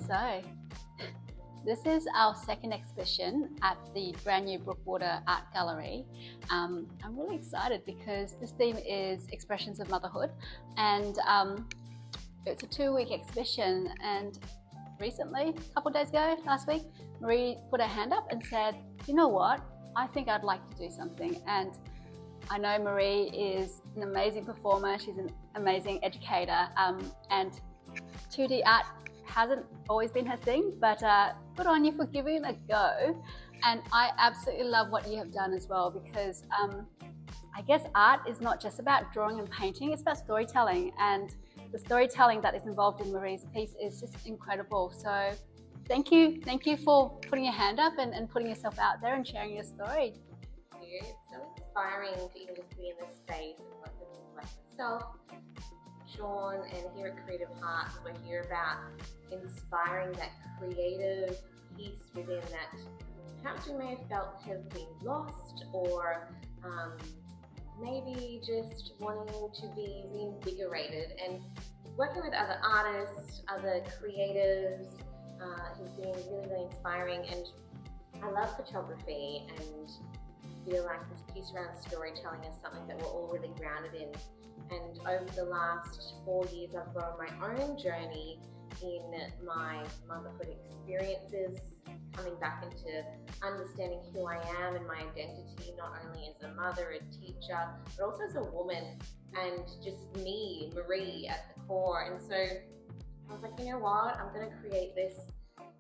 So, this is our second exhibition at the brand new Brookwater Art Gallery. I'm really excited because this theme is Expressions of Motherhood, and it's a 2-week exhibition. And recently, a couple of days ago, last week, Marie put her hand up and said, you know what, I think I'd like to do something. And I know Marie is an amazing performer, she's an amazing educator, and 2D art hasn't always been her thing, but good on you for giving it a go. And I absolutely love what you have done as well, because I guess art is not just about drawing and painting, it's about storytelling, and the storytelling that is involved in Marie's piece is just incredible. So thank you for putting your hand up and putting yourself out there and sharing your story. It's so inspiring to even just be in this space and work with people like myself, Sean, and here at Creative Hearts, we're here about inspiring that creative piece within that perhaps we may have felt have been lost, or maybe just wanting to be reinvigorated, and working with other artists, other creatives has been really, really inspiring. And I love photography and feel like this piece around storytelling is something that we're all really grounded in. And over the last 4 years, I've grown my own journey in my motherhood experiences, coming back into understanding who I am and my identity, not only as a mother, a teacher, but also as a woman, and just me, Marie, at the core. And so I was like, you know what, I'm going to create this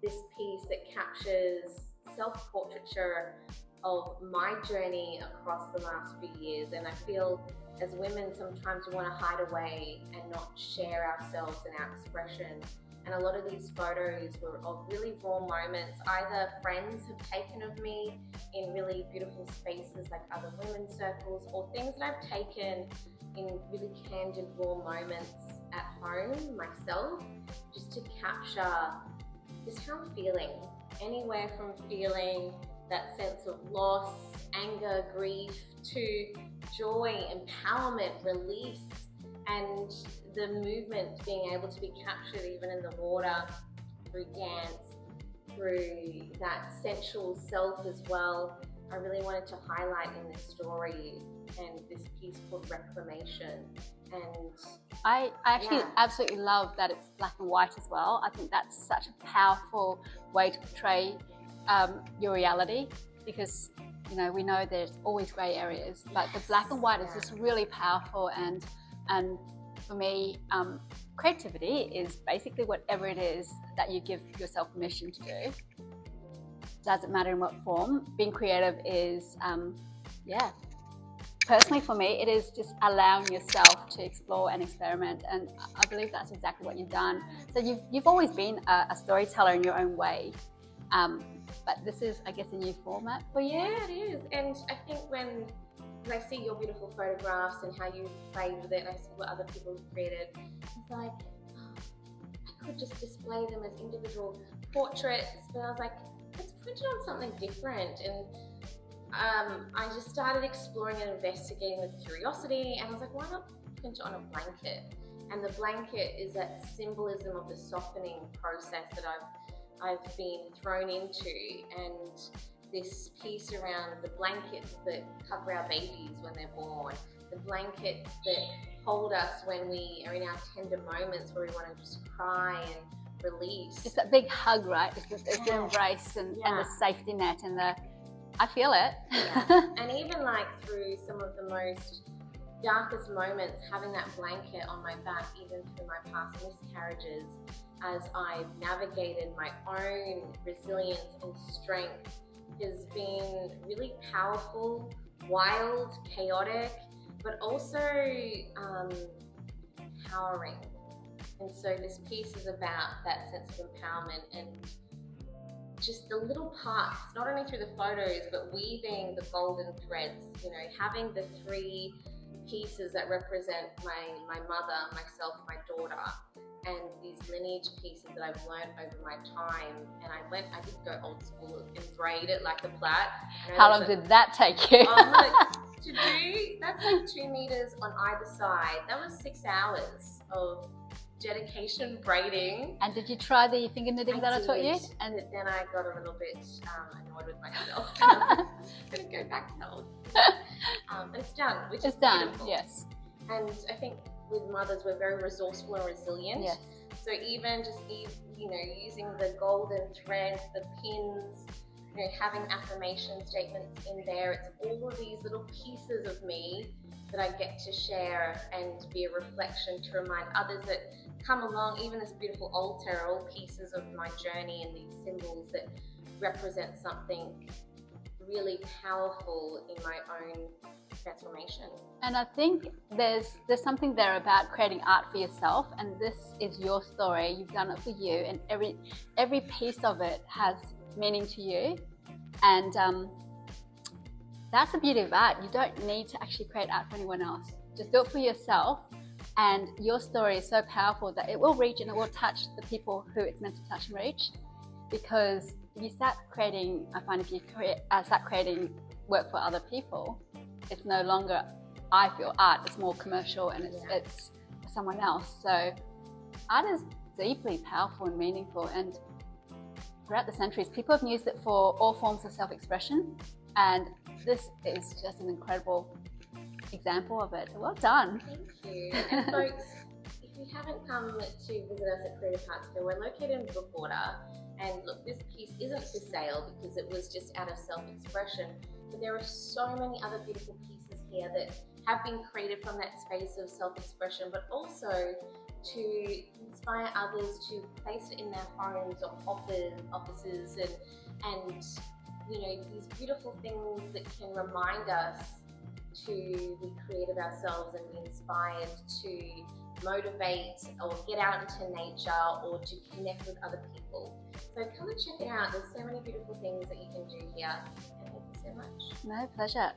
piece that captures self-portraiture of my journey across the last few years. And I feel as women, sometimes we want to hide away and not share ourselves and our expression. And a lot of these photos were of really raw moments, either friends have taken of me in really beautiful spaces like other women's circles, or things that I've taken in really candid, raw moments at home myself, just to capture just how I'm feeling. Anywhere from feeling that sense of loss, anger, grief, to joy, empowerment, release, and the movement being able to be captured even in the water, through dance, through that sensual self as well. I really wanted to highlight in this story and this piece called Reclamation. And I actually absolutely love that it's black and white as well. I think that's such a powerful way to portray your reality, because you know, we know there's always grey areas, but the black and white is just really powerful. And for me, creativity is basically whatever it is that you give yourself permission to do. Doesn't matter in what form. Being creative is, personally for me, it is just allowing yourself to explore and experiment, and I believe that's exactly what you've done. So you've always been a storyteller in your own way, but this is, I guess, a new format for you. Yeah, it is. And I think when I see your beautiful photographs and how you played with it, and I see what other people have created, it's like, I could just display them as individual portraits, but I was like, let's print it on something different. And I just started exploring and investigating with curiosity, and I was like, why not print it on a blanket? And the blanket is that symbolism of the softening process that I've been thrown into, and this piece around the blankets that cover our babies when they're born, the blankets that hold us when we are in our tender moments where we want to just cry and release. It's that big hug, right? It's the embrace and the safety net, and I feel it. And even like through some of the most darkest moments, having that blanket on my back, even through my past miscarriages, as I've navigated my own resilience and strength, has been really powerful, wild, chaotic, but also empowering. And so this piece is about that sense of empowerment and just the little parts, not only through the photos, but weaving the golden threads, you know, having the 3 pieces that represent my mother, myself, my daughter, and these lineage pieces that I've learned over my time. And I did go old school and braid it like a plait. How long did that take you? to do, that's like 2 meters on either side. That was 6 hours of dedication braiding. And did you try the finger knitting that I taught you? And then I got a little bit annoyed with myself. I'm going to go back to old. But it's done, which is beautiful. Yes. And I think with mothers, we're very resourceful and resilient. Yes. So even just using the golden threads, the pins, having affirmation statements in there, it's all of these little pieces of me that I get to share and be a reflection to remind others that come along. Even this beautiful altar, all pieces of my journey and these symbols that represent something really powerful in my own transformation. And I think there's something there about creating art for yourself, and this is your story. You've done it for you, and every piece of it has meaning to you. And that's the beauty of art. You don't need to actually create art for anyone else. Just do it for yourself, and your story is so powerful that it will reach and it will touch the people who it's meant to touch and reach. Because if you start creating, I find if you start creating work for other people, it's no longer, I feel, art. It's more commercial, and it's for someone else. So art is deeply powerful and meaningful, and throughout the centuries, people have used it for all forms of self-expression, and this is just an incredible example of it. So well done. Thank you. And folks, if you haven't come to visit us at Creative Hearts Fair, we're located in Brookwater, and look, this piece isn't for sale because it was just out of self-expression, but there are so many other beautiful pieces here that have been created from that space of self-expression, but also to inspire others to place it in their homes or offices, and these beautiful things that can remind us to be creative ourselves and be inspired to motivate or get out into nature or to connect with other people. So come and check it out. There's so many beautiful things that you can do here, and thank you so much. No, pleasure.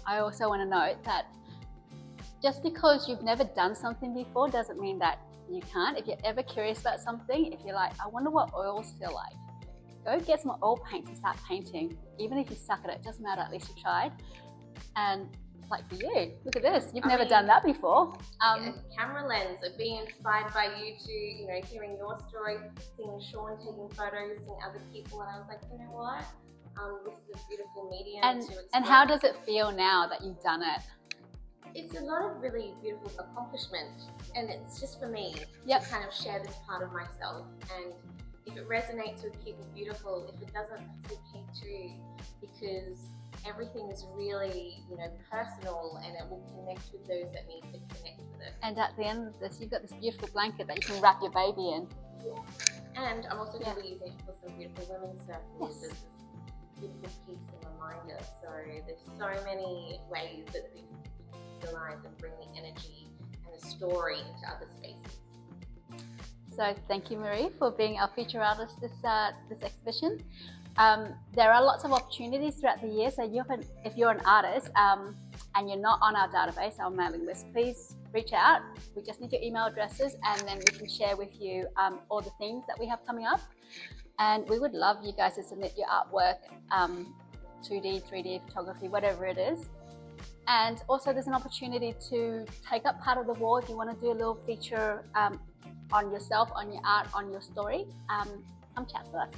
I also want to note that just because you've never done something before doesn't mean that you can't. If you're ever curious about something, if you're like, I wonder what oils feel like, go get some oil paints and start painting. Even if you suck at it, doesn't matter, at least you tried. And like for you, look at this, you've never done that before. Camera lens, being inspired by you to, hearing your story, seeing Sean taking photos, seeing other people, and I was like, you know what? This is a beautiful medium to explore. And how does it feel now that you've done it? It's a lot of really beautiful accomplishment, and it's just for me to kind of share this part of myself. And if it resonates with people, beautiful. If it doesn't, it's okay too, because everything is really, personal, and it will connect with those that need to connect with it. And at the end of this, you've got this beautiful blanket that you can wrap your baby in. And I'm also going to be using it for some beautiful women's circles. This is a beautiful piece and reminder. So there's so many ways that these utilize and bring the energy and the story into other spaces. So thank you, Marie, for being our feature artist this exhibition. There are lots of opportunities throughout the year, so if you're an artist and you're not on our database, our mailing list, please reach out. We just need your email addresses, and then we can share with you all the themes that we have coming up. And we would love you guys to submit your artwork, 2D, 3D photography, whatever it is. And also there's an opportunity to take up part of the wall if you want to do a little feature on yourself, on your art, on your story. Come chat to us.